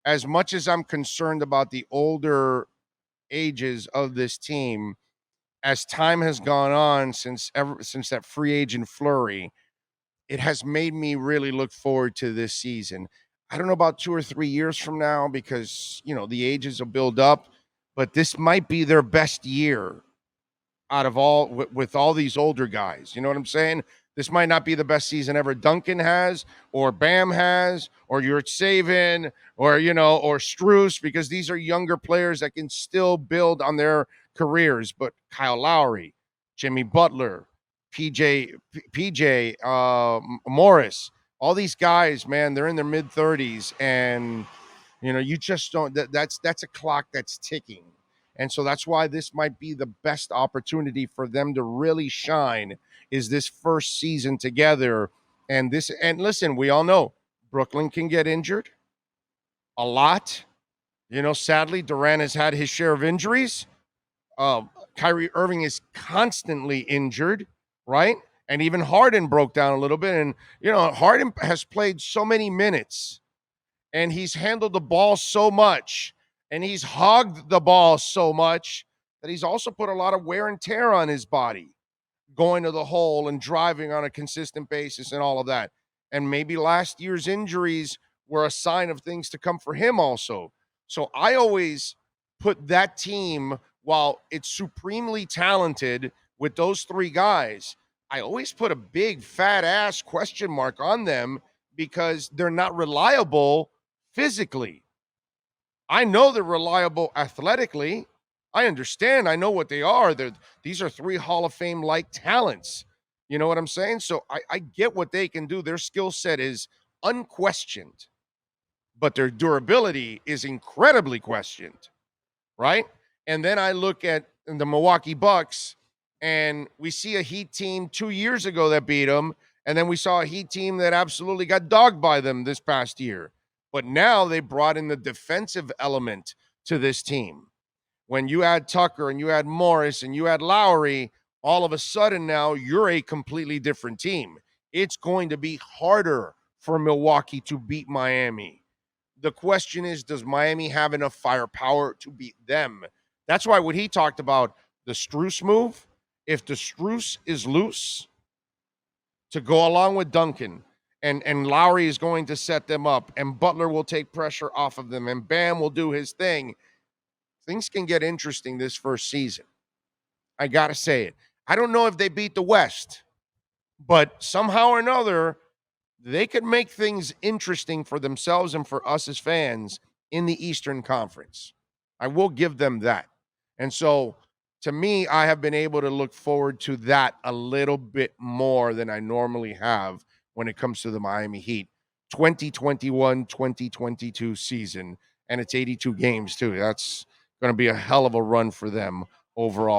as much as I'm concerned about the older ages of this team, as time has gone on since that free agent flurry, it has made me really look forward to this season. I don't know about 2 or 3 years from now because, the ages will build up, but this might be their best year out of all with all these older guys. You know what I'm saying? This might not be the best season ever Duncan has, or Bam has, or Yurtseven, or Struce, because these are younger players that can still build on their careers. But Kyle Lowry, Jimmy Butler, PJ Morris, all these guys, man, they're in their mid 30s, and you just don't. That's a clock that's ticking. And so that's why this might be the best opportunity for them to really shine, is this first season together. And listen, we all know Brooklyn can get injured a lot. Sadly, Durant has had his share of injuries. Kyrie Irving is constantly injured, right? And even Harden broke down a little bit. And, Harden has played so many minutes, and he's handled the ball so much, and he's hogged the ball so much, that he's also put a lot of wear and tear on his body, going to the hole and driving on a consistent basis and all of that. And maybe last year's injuries were a sign of things to come for him also. So I always put that team, while it's supremely talented with those three guys, I always put a big fat ass question mark on them, because they're not reliable physically. I know they're reliable athletically. I understand. I know what they are. These are three Hall of Fame like talents. You know what I'm saying? So I get what they can do. Their skill set is unquestioned, but their durability is incredibly questioned, right? And then I look at the Milwaukee Bucks, and we see a Heat team 2 years ago that beat them, and then we saw a Heat team that absolutely got dogged by them this past year. But now they brought in the defensive element to this team. When you add Tucker and you add Morris and you add Lowry, all of a sudden now you're a completely different team. It's going to be harder for Milwaukee to beat Miami. The question is, does Miami have enough firepower to beat them? That's why when he talked about the Struce move, if the Struce is loose to go along with Duncan, and Lowry is going to set them up, and Butler will take pressure off of them, and Bam will do his thing, things can get interesting this first season. I got to say it. I don't know if they beat the West, but somehow or another, they could make things interesting for themselves and for us as fans in the Eastern Conference. I will give them that. And so, to me, I have been able to look forward to that a little bit more than I normally have when it comes to the Miami Heat 2021-2022 season. And it's 82 games, too. That's going to be a hell of a run for them overall.